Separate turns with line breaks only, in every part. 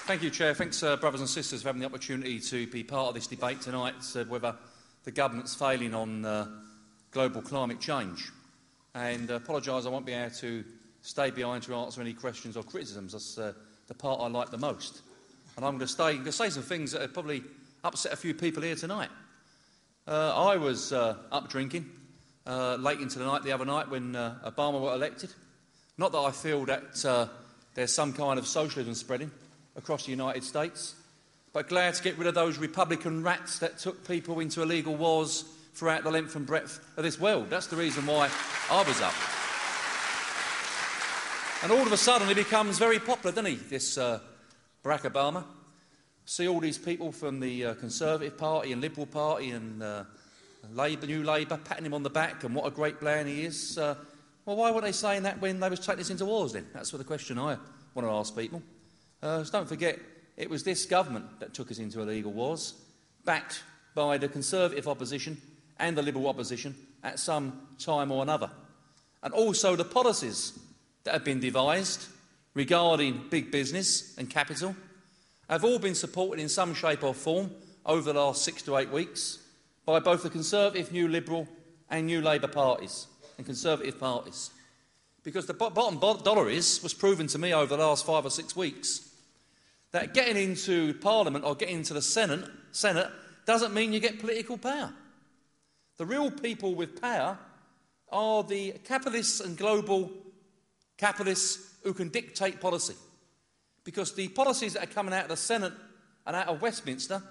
Thank you, Chair. Thanks, brothers and sisters, for having the opportunity to be part of this debate tonight, whether the government's failing on global climate change. And apologise, I won't be able to stay behind to answer any questions or criticisms. That's the part I like the most. And I'm going to say some things that have probably upset a few people here tonight. I was up drinking late into the night the other night when Obama was elected. Not that I feel that there's some kind of socialism spreading across the United States, but glad to get rid of those Republican rats that took people into illegal wars throughout the length and breadth of this world. That's the reason why I was up. And all of a sudden he becomes very popular, doesn't he, this Barack Obama? See all these people from the Conservative Party and Liberal Party and New Labour patting him on the back and what a great plan he is. Well, why were they saying that when they was taking us into wars then? That's the question I want to ask people. Don't forget, it was this government that took us into illegal wars, backed by the Conservative opposition and the Liberal opposition at some time or another. And also the policies that have been devised regarding big business and capital have all been supported in some shape or form over the last 6 to 8 weeks by both the Conservative, New Liberal and New Labour parties and Conservative parties. Because the bottom dollar was proven to me over the last 5 or 6 weeks that getting into Parliament or getting into the Senate doesn't mean you get political power. The real people with power are the capitalists and global capitalists who can dictate policy. Because the policies that are coming out of the Senate and out of Westminster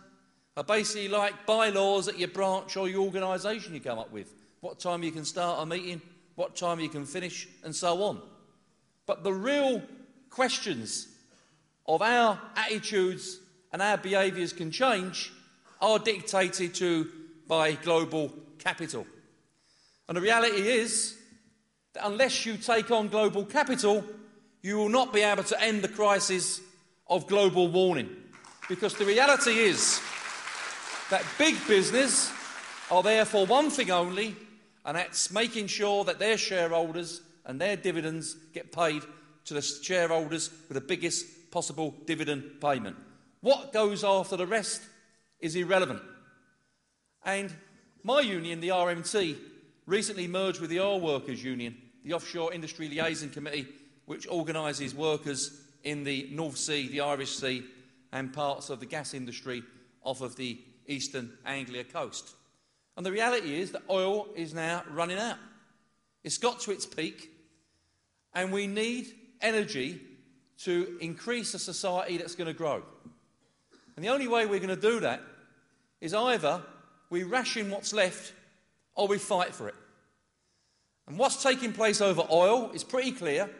are basically like bylaws at your branch or your organisation you come up with. What time you can start a meeting, what time you can finish, and so on. But the real questions of our attitudes and our behaviours can change are dictated to by global capital. And the reality is that unless you take on global capital, you will not be able to end the crisis of global warming. Because the reality is that big business are there for one thing only, and that's making sure that their shareholders and their dividends get paid to the shareholders with the biggest possible dividend payment. What goes after the rest is irrelevant. And my union, the RMT, recently merged with the Oil Workers Union, the Offshore Industry Liaison Committee, which organises workers in the North Sea, the Irish Sea and parts of the gas industry off of the eastern Anglia coast. And the reality is that oil is now running out. It's got to its peak, and we need energy to increase a society that's going to grow. And the only way we're going to do that is either we ration what's left or we fight for it. And what's taking place over oil is pretty clear,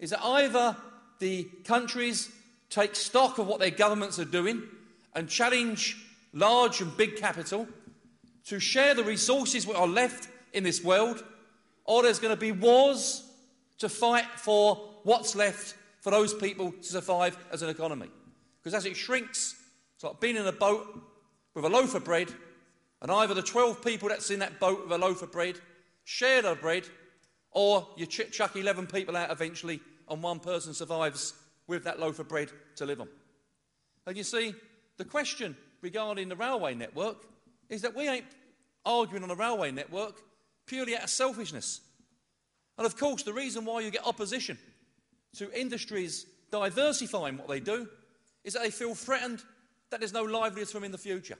is that either the countries take stock of what their governments are doing and challenge large and big capital to share the resources that are left in this world, or there's going to be wars to fight for what's left for those people to survive as an economy. Because as it shrinks, it's like being in a boat with a loaf of bread, and either the 12 people that's in that boat with a loaf of bread share the bread, or you chuck 11 people out eventually and one person survives with that loaf of bread to live on. And you see, the question regarding the railway network is that we ain't arguing on the railway network purely out of selfishness. And of course, the reason why you get opposition to industries diversifying what they do is that they feel threatened that there's no livelihoods for them in the future.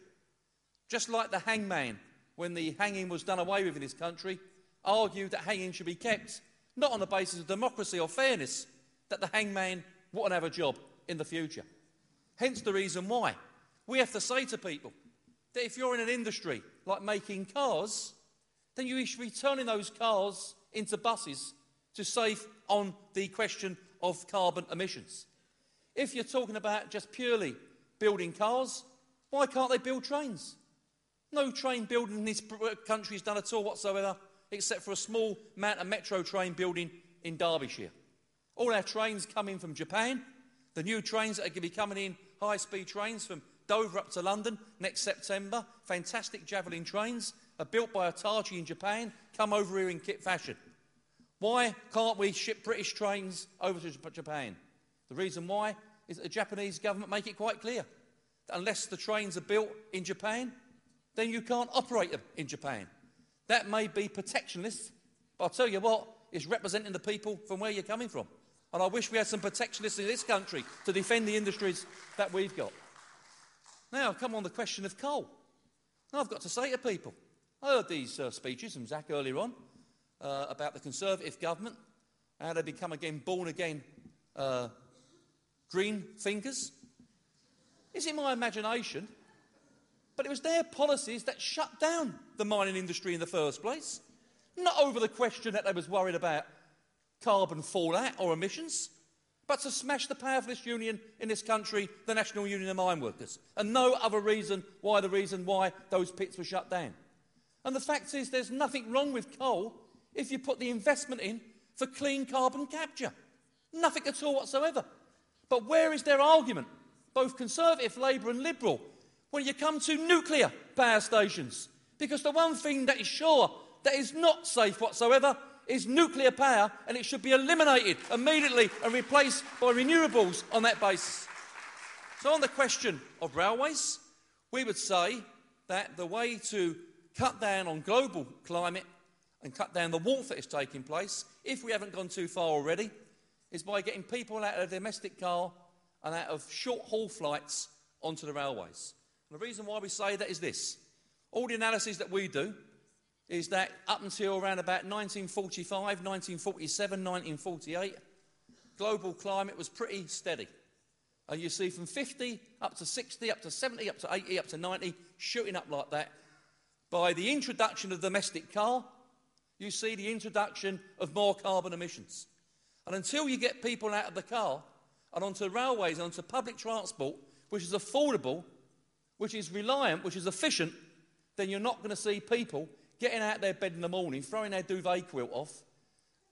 Just like the hangman, when the hanging was done away with in this country, argued that hanging should be kept, not on the basis of democracy or fairness, that the hangman wouldn't have a job in the future. Hence the reason why we have to say to people that if you're in an industry like making cars, then you should be turning those cars into buses to save on the question of carbon emissions. If you're talking about just purely building cars, why can't they build trains? No train building in this country is done at all whatsoever, except for a small amount of metro train building in Derbyshire. All our trains come in from Japan. The new trains that are going to be coming in, high-speed trains from Dover up to London next September, fantastic Javelin trains, are built by Hitachi in Japan, come over here in kit fashion. Why can't we ship British trains over to Japan? The reason why is that the Japanese government make it quite clear that unless the trains are built in Japan, then you can't operate them in Japan. That may be protectionist, but I'll tell you what, it's representing the people from where you're coming from. And I wish we had some protectionists in this country to defend the industries that we've got. Now, come on the question of coal. Now, I've got to say to people, I heard these speeches from Zach earlier on about the Conservative government, how they become again born-again green thinkers. Is it my imagination? But it was their policies that shut down the mining industry in the first place. Not over the question that they was worried about carbon fallout or emissions, but to smash the powerfulest union in this country, the National Union of Mine Workers, and no other reason why those pits were shut down. And the fact is there's nothing wrong with coal if you put the investment in for clean carbon capture. Nothing at all whatsoever. But where is their argument, both Conservative, Labour and Liberal, when you come to nuclear power stations? Because the one thing that is sure that is not safe whatsoever is nuclear power, and it should be eliminated immediately and replaced by renewables on that basis. So on the question of railways, we would say that the way to cut down on global climate and cut down the warmth that is taking place, if we haven't gone too far already, is by getting people out of their domestic car and out of short-haul flights onto the railways. And the reason why we say that is this. All the analysis that we do is that up until around about 1945, 1947, 1948, global climate was pretty steady. And you see from 50 up to 60, up to 70, up to 80, up to 90, shooting up like that. By the introduction of the domestic car, you see the introduction of more carbon emissions. And until you get people out of the car and onto railways and onto public transport, which is affordable, which is reliant, which is efficient, then you're not going to see people getting out of their bed in the morning, throwing their duvet quilt off,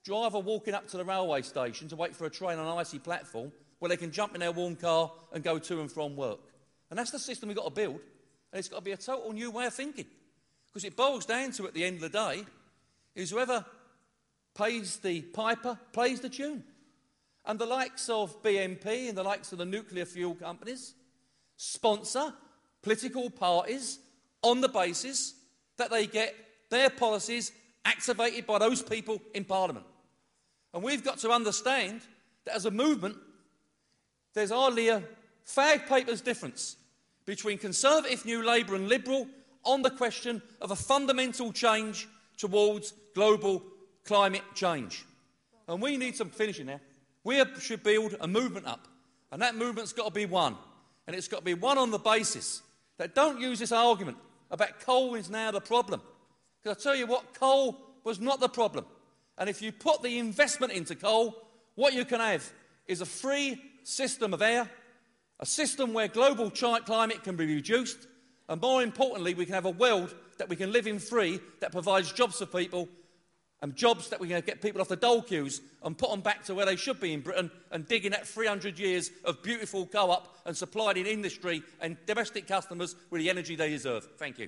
driver walking up to the railway station to wait for a train on an icy platform where they can jump in their warm car and go to and from work. And that's the system we've got to build, and it's got to be a total new way of thinking. Because it boils down to, at the end of the day, is whoever pays the piper plays the tune. And the likes of BMP and the likes of the nuclear fuel companies sponsor political parties on the basis that they get their policies activated by those people in Parliament. And we've got to understand that as a movement, there's hardly a fag paper's difference between Conservative, New Labour and Liberal on the question of a fundamental change towards global climate change. And we need some finishing there. We should build a movement up, and that movement's got to be one. And it's got to be one on the basis that don't use this argument about coal is now the problem. Because I tell you what, coal was not the problem. And if you put the investment into coal, what you can have is a free system of air, a system where global climate can be reduced, and more importantly, we can have a world that we can live in free, that provides jobs for people, and jobs that we can get people off the dole queues and put them back to where they should be in Britain and dig in that 300 years of beautiful co-op and supplied in industry and domestic customers with the energy they deserve. Thank you.